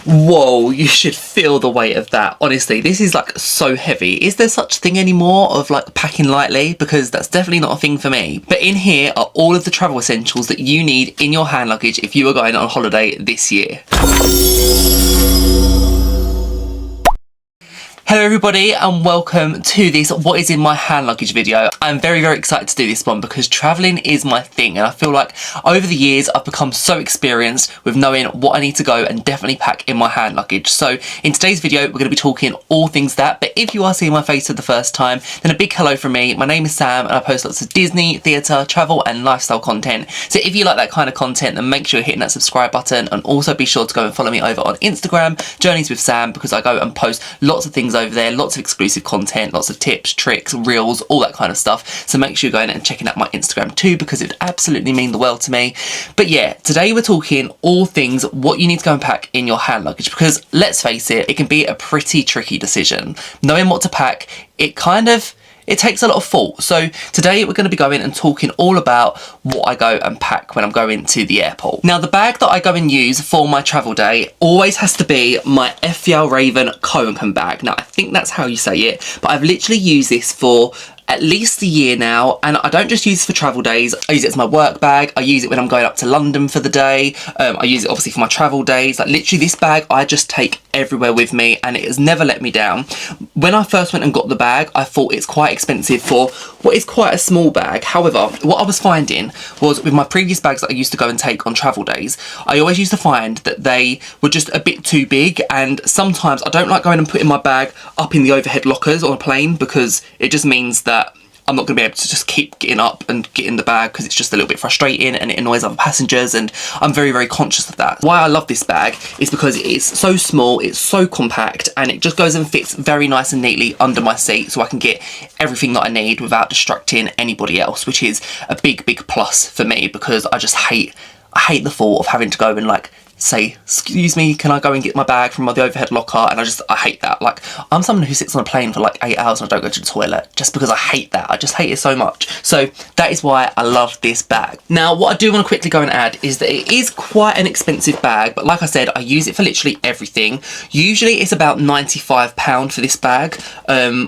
Whoa, you should feel the weight of that. Honestly, this is like so heavy. Is there such a thing anymore of like packing lightly? Because that's definitely not a thing for me. But in here are all of the travel essentials that you need in your hand luggage if you are going on holiday this year. Hello everybody and welcome to this what is in my hand luggage video. I'm very excited to do this one because travelling is my thing, and I feel like over the years I've become so experienced with knowing what I need to go and definitely pack in my hand luggage. So in today's video we're going to be talking all things that, but if you are seeing my face for the first time then a big hello from me. My name is Sam and I post lots of Disney, theatre, travel and lifestyle content. So if you like that kind of content then make sure you're hitting that subscribe button, and also be sure to go and follow me over on Instagram, Journeys with Sam, because I go and post lots of things over there, lots of exclusive content, lots of tips, tricks, reels, all that kind of stuff. So make sure you're going and checking out my Instagram too, because it would absolutely mean the world to me. But yeah, today we're talking all things what you need to go and pack in your hand luggage, because let's face it, it can be a pretty tricky decision. Knowing what to pack, it takes a lot of thought. So today we're going to be going and talking all about what I go and pack when I'm going to the airport. Now the bag that I go and use for my travel day always has to be my Fjallraven Kanken bag. Now I think that's how you say it, but I've literally used this for at least a year now, and I don't just use it for travel days. I use it as my work bag. I use it when I'm going up to London for the day. I use it obviously for my travel days. Like literally this bag I just take everywhere with me, and it has never let me down. When I first went and got the bag I thought it's quite expensive for what is quite a small bag. However, what I was finding was with my previous bags that I used to go and take on travel days, I always used to find that they were just a bit too big, and sometimes I don't like going and putting my bag up in the overhead lockers on a plane, because it just means that I'm not going to be able to just keep getting up and getting the bag, because it's just a little bit frustrating and it annoys other passengers, and I'm very conscious of that. Why I love this bag is because it's so small, it's so compact, and it just goes and fits very nice and neatly under my seat, so I can get everything that I need without distracting anybody else, which is a big plus for me, because I hate the thought of having to go and like say, excuse me, can I go and get my bag from the overhead locker? And I hate that. Like, I'm someone who sits on a plane for like 8 hours and I don't go to the toilet, just because I hate that. I just hate it so much. So that is why I love this bag. Now what I do want to quickly go and add is that it is quite an expensive bag, but like I said, I use it for literally everything. Usually it's about £95 for this bag,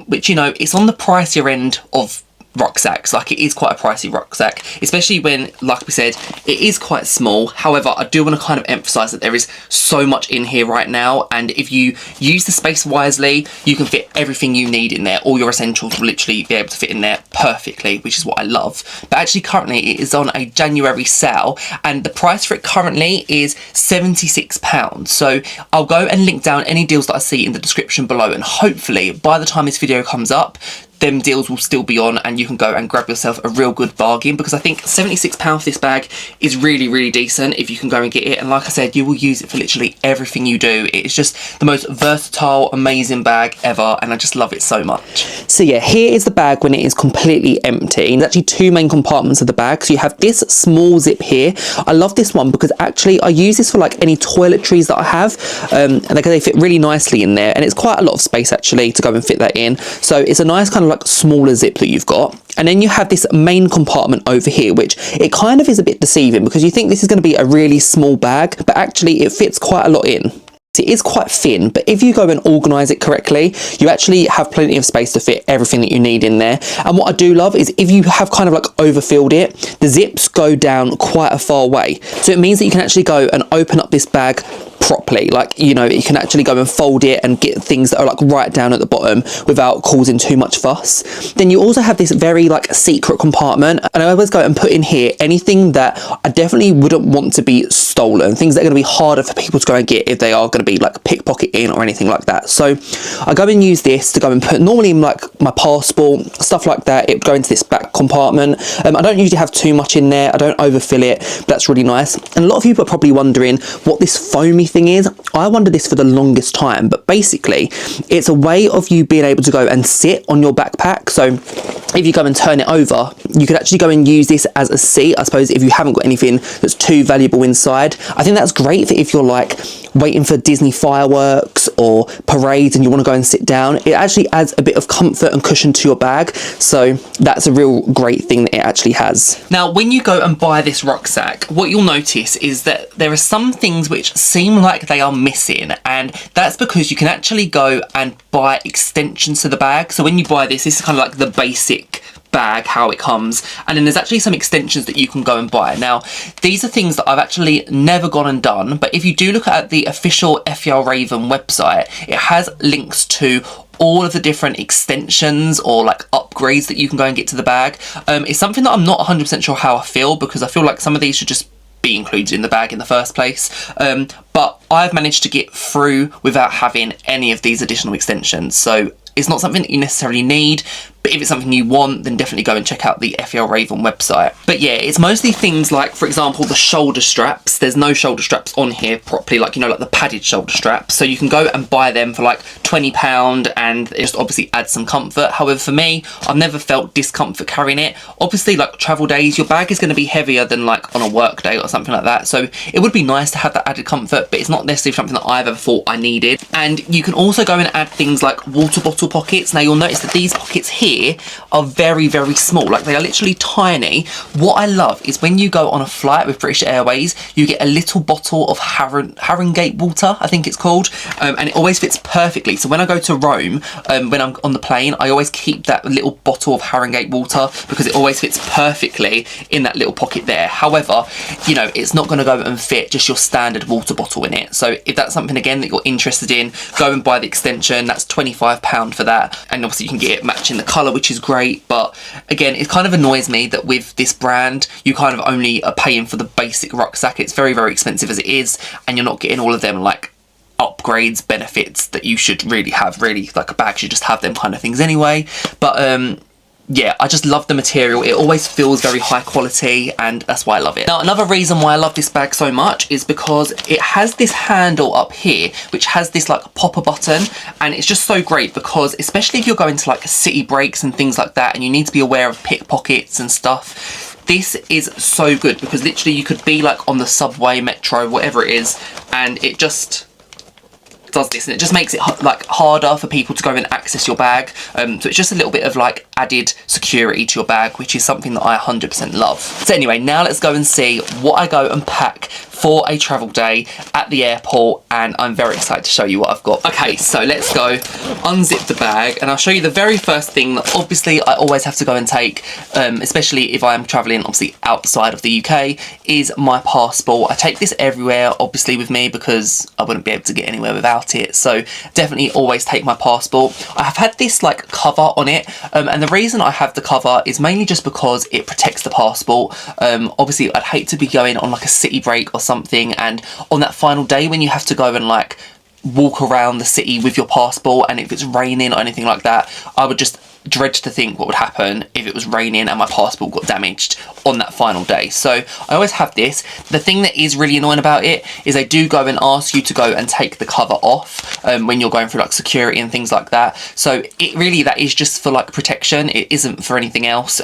which, you know, it's on the pricier end of rucksacks. Like, it is quite a pricey rucksack, especially when, like we said, it is quite small. However, I do want to kind of emphasize that there is so much in here right now, and if you use the space wisely you can fit everything you need in there. All your essentials will literally be able to fit in there perfectly, which is what I love. But actually currently it is on a January sale, and the price for it currently is £76. So I'll go and link down any deals that I see in the description below, and hopefully by the time this video comes up them deals will still be on and you can go and grab yourself a real good bargain, because I think £76 for this bag is really decent if you can go and get it. And like I said, you will use it for literally everything you do. It is just the most versatile, amazing bag ever, and I just love it so much. So yeah, here is the bag when it is completely empty. There's actually two main compartments of the bag. So you have this small zip here. I love this one because actually I use this for like any toiletries that I have, and they fit really nicely in there, and it's quite a lot of space actually to go and fit that in. So it's a nice kind of like smaller zip that you've got. And then you have this main compartment over here, which it kind of is a bit deceiving because you think this is going to be a really small bag, but actually it fits quite a lot in. It is quite thin, but if you go and organise it correctly, you actually have plenty of space to fit everything that you need in there. And what I do love is if you have kind of like overfilled it, the zips go down quite a far way. So it means that you can actually go and open up this bag properly. Like, you know, you can actually go and fold it and get things that are like right down at the bottom without causing too much fuss. Then you also have this very like secret compartment, and I always go and put in here anything that I definitely wouldn't want to be stolen, things that are going to be harder for people to go and get if they are going to be like pickpocketing or anything like that. So I go and use this to go and put normally like my passport, stuff like that. It would go into this back compartment. I don't usually have too much in there, I don't overfill it, but that's really nice. And a lot of people are probably wondering what this foamy thing is. I wondered this for the longest time, but basically it's a way of you being able to go and sit on your backpack. So if you go and turn it over, you could actually go and use this as a seat, I suppose, if you haven't got anything that's too valuable inside. I think that's great for if you're like waiting for Disney fireworks or parades and you want to go and sit down. It actually adds a bit of comfort and cushion to your bag, so that's a real great thing that it actually has. Now when you go and buy this rucksack, what you'll notice is that there are some things which seem like they are missing, and that's because you can actually go and buy extensions to the bag. So when you buy this is kind of like the basic bag, how it comes, and then there's actually some extensions that you can go and buy. Now these are things that I've actually never gone and done, but if you do look at the official Fjallraven website, it has links to all of the different extensions or like upgrades that you can go and get to the bag. It's something that I'm not 100% sure how I feel, because I feel like some of these should just be included in the bag in the first place, but I've managed to get through without having any of these additional extensions. So it's not something that you necessarily need, but if it's something you want, then definitely go and check out the Fjallraven website. But yeah, it's mostly things like, for example, the shoulder straps. There's no shoulder straps on here properly, like, you know, like the padded shoulder straps. So you can go and buy them for like £20, and it just obviously adds some comfort. However, for me, I've never felt discomfort carrying it. Obviously, like travel days, your bag is going to be heavier than like on a work day or something like that. So it would be nice to have that added comfort, but it's not necessarily something that I've ever thought I needed. And you can also go and add things like water bottle pockets. Now you'll notice that these pockets here are very, very small. Like, they are literally tiny. What I love is when you go on a flight with British Airways, you get a little bottle of Harringate water, I think it's called, and it always fits perfectly. So when I go to Rome, when I'm on the plane, I always keep that little bottle of Harringate water because it always fits perfectly in that little pocket there. However, you know, it's not going to go and fit just your standard water bottle in it. So if that's something, again, that you're interested in, go and buy the extension. That's £25 for that. And obviously you can get it matching the colour, which is great. But again, it kind of annoys me that with this brand, you kind of only are paying for the basic rucksack. It's very, very expensive as it is, and you're not getting all of them like upgrades, benefits that you should really have. Really, like a bag should just have them kind of things anyway. But yeah, I just love the material. It always feels very high quality, and that's why I love it. Now, another reason why I love this bag so much is because it has this handle up here, which has this like popper button, and it's just so great because, especially if you're going to like city breaks and things like that, and you need to be aware of pickpockets and stuff, this is so good because literally you could be like on the subway, metro, whatever it is, and it just does this, and it just makes it like harder for people to go and access your bag. So it's just a little bit of like added security to your bag, which is something that I 100% love. So anyway, now let's go and see what I go and pack for a travel day at the airport, and I'm very excited to show you what I've got. Okay, so let's go unzip the bag, and I'll show you the very first thing that obviously I always have to go and take, especially if I'm traveling obviously outside of the UK, is my passport. I take this everywhere obviously with me because I wouldn't be able to get anywhere without it, so definitely always take my passport. I have had this like cover on it, and the reason I have the cover is mainly just because it protects the passport. Obviously I'd hate to be going on like a city break or something, and on that final day when you have to go and like walk around the city with your passport, and if it's raining or anything like that, I would just dread to think what would happen if it was raining and my passport got damaged on that final day. So I always have this. The thing that is really annoying about it is they do go and ask you to go and take the cover off when you're going through like security and things like that. So it really, that is just for like protection. It isn't for anything else.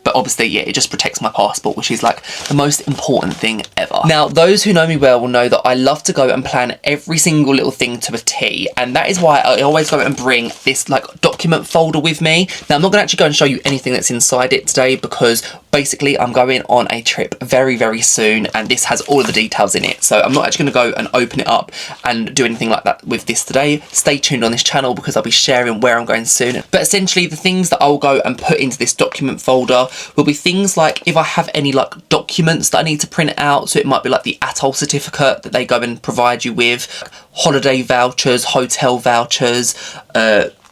But obviously, yeah, it just protects my passport, which is like the most important thing ever. Now, those who know me well will know that I love to go and plan every single little thing to a T, and that is why I always go and bring this like document folder with me. Now, I'm not going to actually go and show you anything that's inside it today because basically I'm going on a trip very, very soon, and this has all of the details in it. So I'm not actually going to go and open it up and do anything like that with this today. Stay tuned on this channel because I'll be sharing where I'm going soon. But essentially, the things that I'll go and put into this document folder will be things like if I have any like documents that I need to print out, so it might be like the atoll certificate that they go and provide you with, holiday vouchers, hotel vouchers,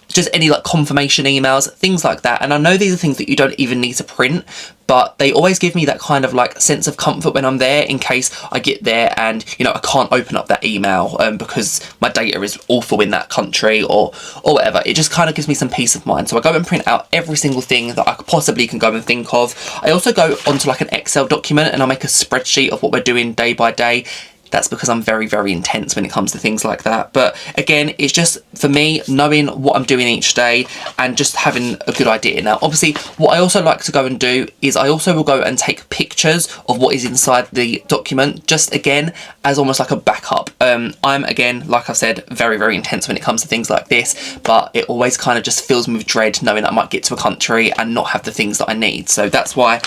just any like confirmation emails, things like that. And I know these are things that you don't even need to print, but they always give me that kind of like sense of comfort when I'm there, in case I get there and, you know, I can't open up that email because my data is awful in that country or whatever. It just kind of gives me some peace of mind. So I go and print out every single thing that I possibly can go and think of. I also go onto like an Excel document and I make a spreadsheet of what we're doing day by day. That's because I'm very, very intense when it comes to things like that. But again, it's just for me knowing what I'm doing each day and just having a good idea. Now, obviously, what I also like to go and do is I also will go and take pictures of what is inside the document, just again, as almost like a backup. I'm, again, like I said, very, very intense when it comes to things like this, but it always kind of just fills me with dread knowing that I might get to a country and not have the things that I need. So that's why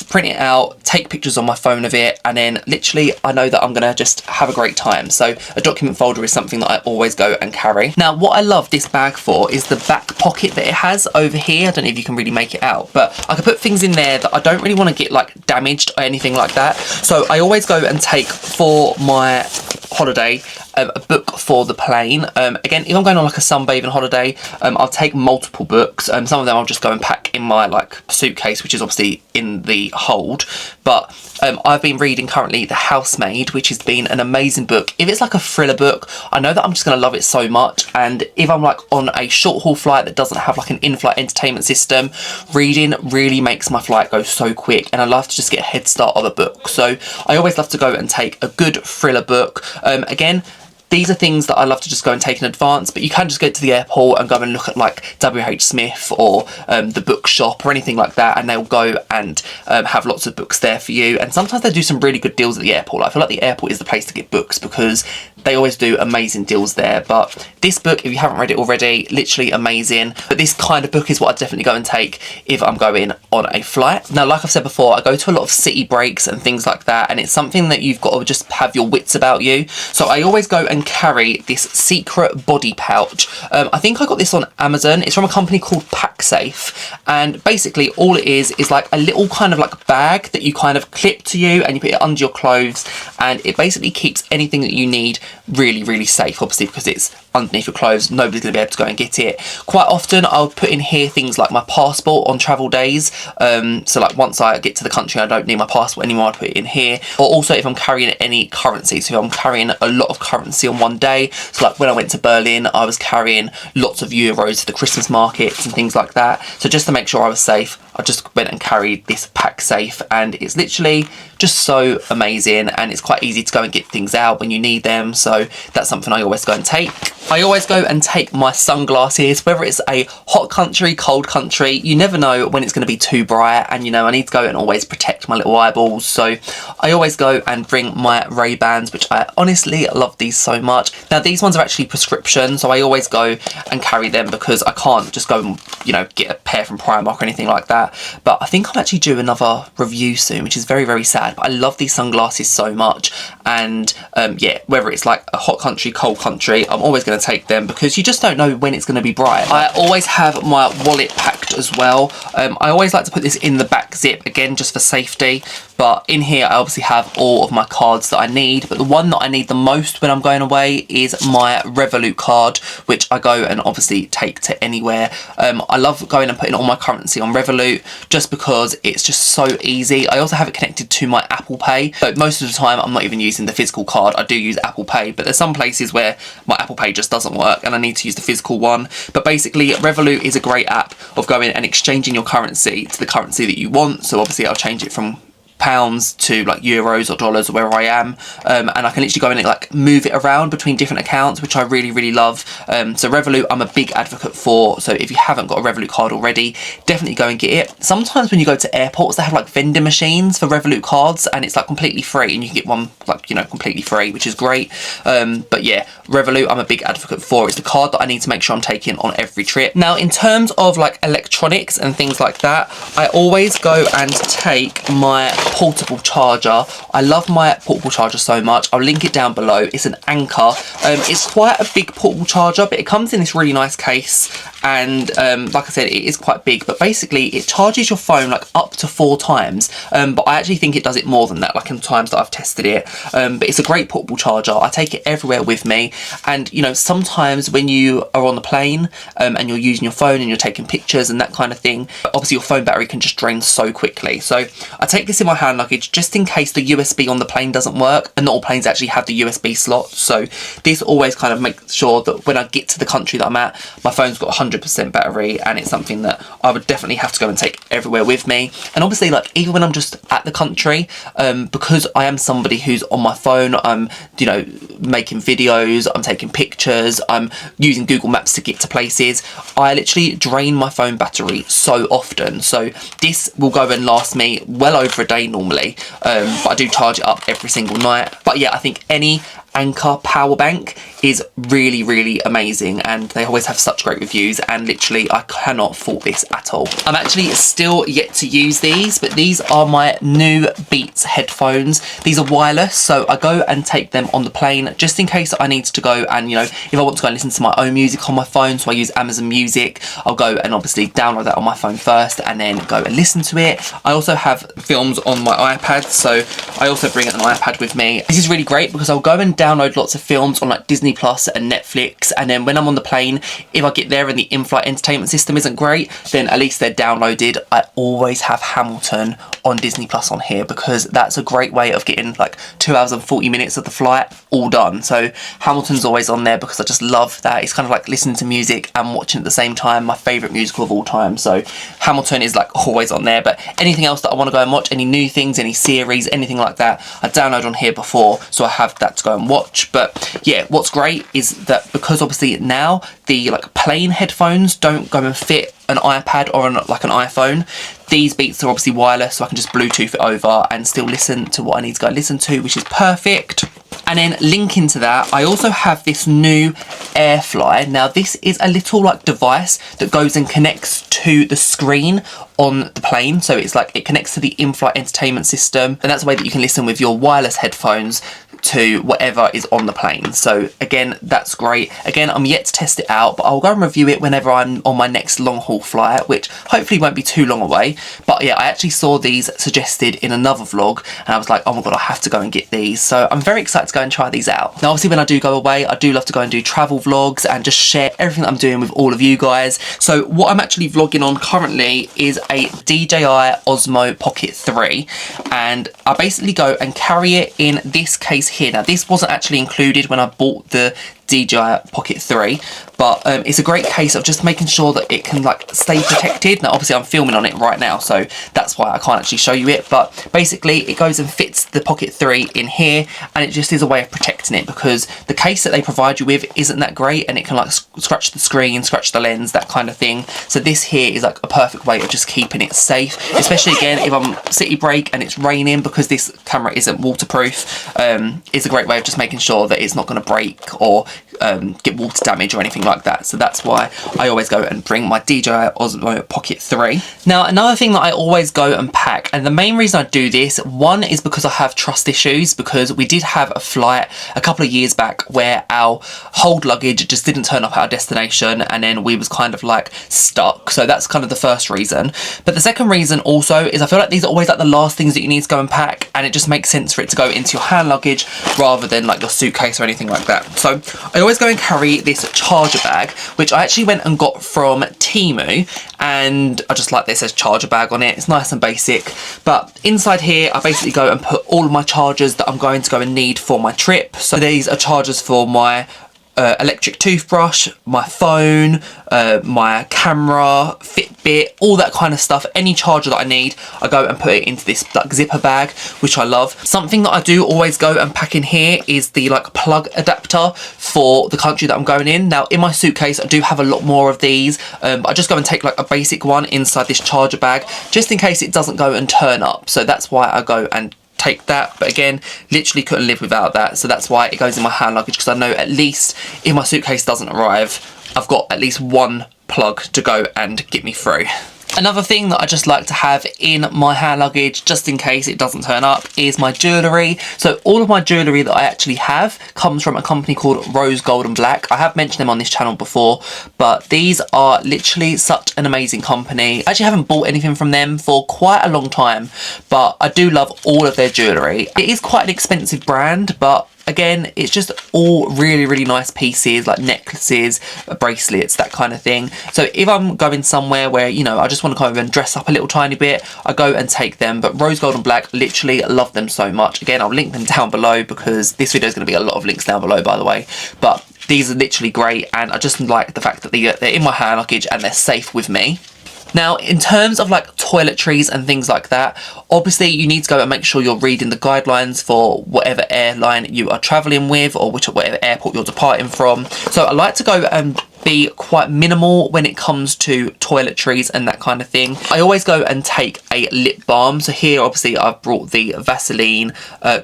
print it out, take pictures on my phone of it, and then literally I know that I'm going to just have a great time. So a document folder is something that I always go and carry. Now, what I love this bag for is the back pocket that it has over here. I don't know if you can really make it out, but I can put things in there that I don't really want to get like damaged or anything like that. So I always go and take for my holiday a book for the plane. Again, if I'm going on like a sunbathing holiday, I'll take multiple books. Some of them I'll just go and pack in my like suitcase, which is obviously in the hold. But I've been reading currently The Housemaid, which has been an amazing book. If it's like a thriller book, I know that I'm just going to love it so much. And if I'm like on a short haul flight that doesn't have like an in-flight entertainment system, reading really makes my flight go so quick, and I love to just get a head start of a book. So I always love to go and take a good thriller book. Again, these are things that I love to just go and take in advance, but you can just go to the airport and go and look at like WH Smith or the bookshop or anything like that, and they'll go and have lots of books there for you. And sometimes they do some really good deals at the airport. I feel like the airport is the place to get books because they always do amazing deals there. But this book, if you haven't read it already, literally amazing. But this kind of book is what I'd definitely go and take if I'm going on a flight. Now, like I've said before, I go to a lot of city breaks and things like that, and it's something that you've got to just have your wits about you. So I always go and carry this secret body pouch. I think I got this on Amazon. It's from a company called PackSafe, and basically all it is like a little kind of like bag that you kind of clip to you and you put it under your clothes, and it basically keeps anything that you need really, really safe, obviously, because it's underneath your clothes. Nobody's going to be able to go and get it. Quite often I'll put in here things like my passport on travel days. So like once I get to the country, I don't need my passport anymore, I put it in here. Or also if I'm carrying any currency, so if I'm carrying a lot of currency on one day, so like when I went to Berlin, I was carrying lots of euros for the Christmas markets and things like that. So just to make sure I was safe, I just went and carried this PackSafe, and it's literally just so amazing, and it's quite easy to go and get things out when you need them. So that's something I always go and take. I always go and take my sunglasses, whether it's a hot country, cold country. You never know when it's going to be too bright, and you know, I need to go and always protect my little eyeballs. So I always go and bring my Ray-Bans, which I honestly love these so much. Now these ones are actually prescription, so I always go and carry them because I can't just go and, you know, get a pair from Primark or anything like that. But I think I'm actually due another review soon, which is very, very sad. But I love these sunglasses so much, and yeah, whether it's like a hot country, cold country, I'm always going to take them because you just don't know when it's going to be bright. I always have my wallet packed as well. I always like to put this in the back zip, again, just for safety. But in here I obviously have all of my cards that I need, but the one that I need the most when I'm going away is my Revolut card, which I go and obviously take to anywhere. I love going and putting all my currency on Revolut just because it's just so easy. I also have it connected to my Apple Pay, so most of the time I'm not even using the physical card. I do use Apple Pay, but there's some places where my Apple Pay just doesn't work and I need to use the physical one. But basically Revolut is a great app of going and exchanging your currency to the currency that you want. So obviously I'll change it from pounds to like euros or dollars or wherever I am, and I can literally go and like move it around between different accounts, which I really, really love. So Revolut I'm a big advocate for, so if you haven't got a Revolut card already, definitely go and get it. Sometimes when you go to airports they have like vending machines for Revolut cards, and it's like completely free, and you can get one like, you know, completely free, which is great. But yeah, Revolut I'm a big advocate for. It's the card that I need to make sure I'm taking on every trip. Now in terms of like electronics and things like that, I always go and take my portable charger. I love my portable charger so much. I'll link it down below. It's an Anker. It's quite a big portable charger, but it comes in this really nice case, and like I said, it is quite big, but basically it charges your phone like up to 4 times, but I actually think it does it more than that, like in times that I've tested it. But it's a great portable charger. I take it everywhere with me, and you know, sometimes when you are on the plane and you're using your phone and you're taking pictures and that kind of thing, obviously your phone battery can just drain so quickly. So I take this in my hand luggage just in case the USB on the plane doesn't work, and not all planes actually have the USB slot. So this always kind of makes sure that when I get to the country that I'm at, my phone's got 100% battery, and it's something that I would definitely have to go and take everywhere with me. And obviously, like, even when I'm just at the country, because I am somebody who's on my phone, I'm, you know, making videos, I'm taking pictures, I'm using Google Maps to get to places, I literally drain my phone battery so often. So this will go and last me well over a day normally, but I do charge it up every single night. But yeah, I think any Anker power bank is really, really amazing, and they always have such great reviews, and literally I cannot fault this at all. I'm actually still yet to use these, but these are my new Beats headphones. These are wireless, so I go and take them on the plane just in case I need to go and, you know, if I want to go and listen to my own music on my phone, so I use Amazon Music, I'll go and obviously download that on my phone first and then go and listen to it. I also have films on my iPad, so I also bring an iPad with me. This is really great because I'll go and download lots of films on like Disney Plus and Netflix, and then when I'm on the plane, if I get there and the in-flight entertainment system isn't great, then at least they're downloaded. I always have Hamilton on Disney Plus on here because that's a great way of getting like 2 hours and 40 minutes of the flight all done. So Hamilton's always on there because I just love that. It's kind of like listening to music and watching at the same time. My favourite musical of all time, so Hamilton is like always on there. But anything else that I want to go and watch, any new things, any series, anything like that, I download on here before, so I have that to go and watch. But yeah, what's great is that because obviously now the like plain headphones don't go and fit an iPad or like an iPhone, these Beats are obviously wireless, so I can just Bluetooth it over and still listen to what I need to go listen to, which is perfect. And then linking to that, I also have this new AirFly. Now this is a little like device that goes and connects to the screen on the plane, so it's like it connects to the in-flight entertainment system, and that's the way that you can listen with your wireless headphones to whatever is on the plane. So again, that's great. Again, I'm yet to test it out, but I'll go and review it whenever I'm on my next long haul flight, which hopefully won't be too long away. But yeah, I actually saw these suggested in another vlog and I was like, oh my god, I have to go and get these. So I'm very excited to go and try these out. Now obviously when I do go away, I do love to go and do travel vlogs and just share everything that I'm doing with all of you guys. So what I'm actually vlogging on currently is a DJI Osmo Pocket 3, and I basically go and carry it in this case here. Now this wasn't actually included when I bought the DJI Pocket 3, but it's a great case of just making sure that it can like stay protected. Now obviously I'm filming on it right now, so that's why I can't actually show you it, but basically it goes and fits the Pocket 3 in here, and it just is a way of protecting it because the case that they provide you with isn't that great, and it can like scratch the screen, scratch the lens, that kind of thing. So this here is like a perfect way of just keeping it safe, especially again if I'm city break and it's raining, because this camera isn't waterproof. It's a great way of just making sure that it's not going to break or get water damage or anything like that. So that's why I always go and bring my DJI Osmo Pocket 3. Now another thing that I always go and pack, and the main reason I do this, one is because I have trust issues, because we did have a flight a couple of years back where our hold luggage just didn't turn up at our destination, and then we was kind of like stuck. So that's kind of the first reason. But the second reason also is I feel like these are always like the last things that you need to go and pack, and it just makes sense for it to go into your hand luggage rather than like your suitcase or anything like that. So I always go and carry this charger bag, which I actually went and got from Temu, and I just like that it says charger bag on it. It's nice and basic. But inside here I basically go and put all of my chargers that I'm going to go and need for my trip. So these are chargers for my electric toothbrush, my phone, my camera, Fitbit, all that kind of stuff. Any charger that I need, I go and put it into this like zipper bag, which I love. Something that I do always go and pack in here is the like plug adapter for the country that I'm going in. Now in my suitcase I do have a lot more of these, but I just go and take like a basic one inside this charger bag just in case it doesn't go and turn up. So that's why I go and take that. But again, literally couldn't live without that, so that's why it goes in my hand luggage, because I know at least if my suitcase doesn't arrive, I've got at least one plug to go and get me through. Another thing that I just like to have in my hand luggage, just in case it doesn't turn up, is my jewellery. So all of my jewellery that I actually have comes from a company called Rose Gold and Black. I have mentioned them on this channel before, but these are literally such an amazing company. I actually haven't bought anything from them for quite a long time, but I do love all of their jewellery. It is quite an expensive brand, but again, it's just all really, really nice pieces, like necklaces, bracelets, that kind of thing. So if I'm going somewhere where, you know, I just want to kind of dress up a little tiny bit, I go and take them. But Rose Gold and Black, literally love them so much. Again, I'll link them down below because this video is going to be a lot of links down below, by the way. But these are literally great, and I just like the fact that they're in my hand luggage and they're safe with me. Now, in terms of like toiletries and things like that, obviously you need to go and make sure you're reading the guidelines for whatever airline you are travelling with, or whatever airport you're departing from. So I like to go and be quite minimal when it comes to toiletries and that kind of thing. I always go and take a a lip balm. So here obviously I've brought the Vaseline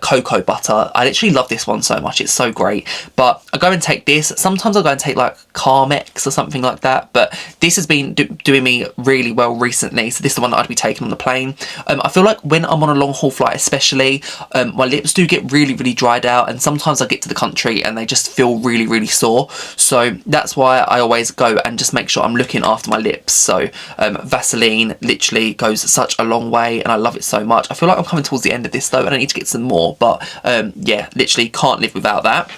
cocoa butter. I literally love this one so much, it's so great. But I go and take this. Sometimes I'll go and take like Carmex or something like that, but this has been doing me really well recently, so this is the one that I'd be taking on the plane. I feel like when I'm on a long haul flight especially, my lips do get really dried out, and sometimes I get to the country and they just feel really sore, so that's why I always go and just make sure I'm looking after my lips. So Vaseline literally goes such a long way and I love it so much. I feel like I'm coming towards the end of this though and I need to get some more, but yeah, literally can't live without that.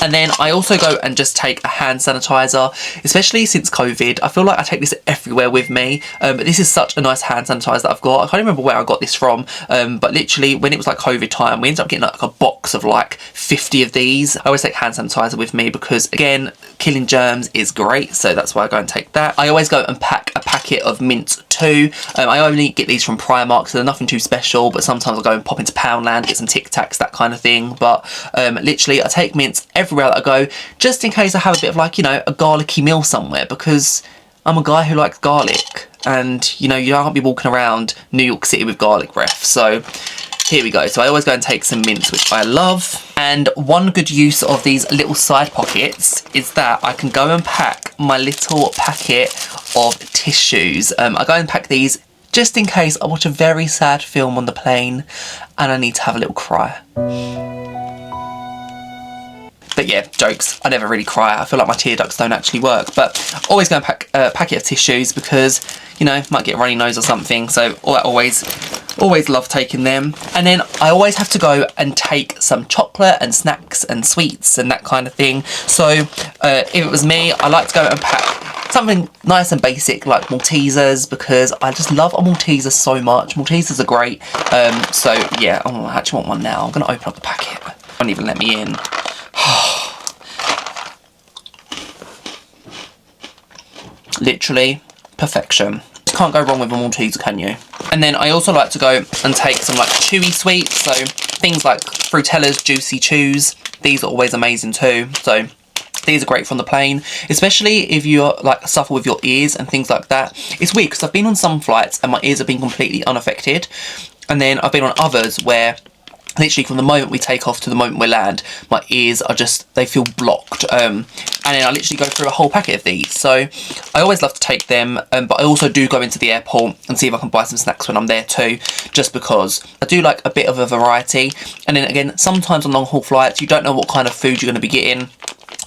And then I also go and just take a hand sanitizer, especially since COVID. I feel like I take this everywhere with me, but this is such a nice hand sanitizer that I've got. I can't remember where I got this from, but literally when it was like COVID time, we ended up getting like a box of like 50 of these. I always take hand sanitizer with me because, again, killing germs is great, so that's why I go and take that. I always go and pack a packet of mints too. I only get these from Primark, so they're nothing too special, but sometimes I'll go and pop into Poundland, get some Tic Tacs, that kind of thing. But literally I take mints everywhere that I go, just in case I have a bit of like, you know, a garlicky meal somewhere, because I'm a guy who likes garlic, and you know, you can't be walking around New York City with garlic breath. So here we go. So I always go and take some mints, which I love. And one good use of these little side pockets is that I can go and pack my little packet of tissues. I go and pack these just in case I watch a very sad film on the plane and I need to have a little cry. But yeah, jokes. I never really cry. I feel like my tear ducts don't actually work. But always go and pack a packet of tissues because, you know, might get a runny nose or something. So I always love taking them. And then I always have to go and take some chocolate and snacks and sweets and that kind of thing. So if it was me, I like to go and pack something nice and basic like Maltesers, because I just love a Malteser so much. Maltesers are great. So yeah, I actually want one now. I'm going to open up the packet. Won't even let me in. Literally perfection. Can't go wrong with a Malteser, can you? And then I also like to go and take some like chewy sweets, so things like Frutella's Juicy Chews. These are always amazing too. So these are great from the plane, especially if you're like suffer with your ears and things like that. It's weird because I've been on some flights and my ears have been completely unaffected, and then I've been on others where literally from the moment we take off to the moment we land, my ears are just, they feel blocked. And then I literally go through a whole packet of these. So I always love to take them, but I also do go into the airport and see if I can buy some snacks when I'm there too, just because I do like a bit of a variety. And then again, sometimes on long haul flights, you don't know what kind of food you're going to be getting.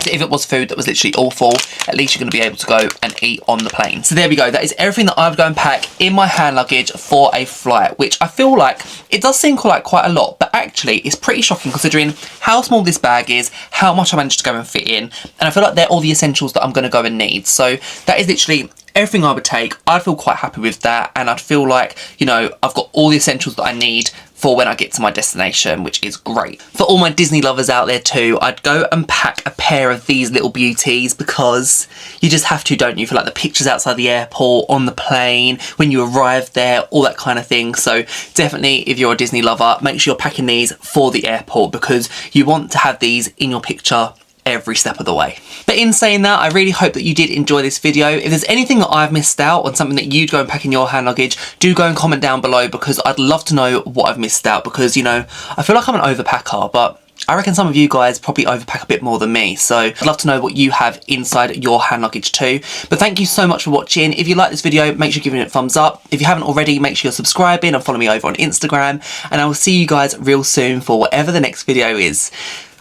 So if it was food that was literally awful, at least you're going to be able to go and eat on the plane. So there we go. That is everything that I would go and pack in my hand luggage for a flight, which I feel like it does seem like quite a lot, but actually it's pretty shocking considering how small this bag is, how much I managed to go and fit in, and I feel like they're all the essentials that I'm going to go and need. So that is literally everything I would take. I'd feel quite happy with that, and I'd feel like, you know, I've got all the essentials that I need for when I get to my destination, which is great. For all my Disney lovers out there too, I'd go and pack a pair of these little beauties, because you just have to, don't you, for like the pictures outside the airport, on the plane, when you arrive there, all that kind of thing. So definitely, if you're a Disney lover, make sure you're packing these for the airport, because you want to have these in your picture every step of the way. But in saying that, I really hope that you did enjoy this video. If there's anything that I've missed out on, something that you'd go and pack in your hand luggage, do go and comment down below, because I'd love to know what I've missed out, because, you know, I feel like I'm an overpacker, but I reckon some of you guys probably overpack a bit more than me, so I'd love to know what you have inside your hand luggage too. But thank you so much for watching. If you like this video, make sure you're giving it a thumbs up. If you haven't already, make sure you're subscribing and follow me over on Instagram, and I will see you guys real soon for whatever the next video is.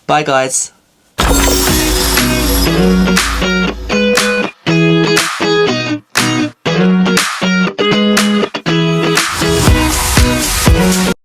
Bye guys. Thank you.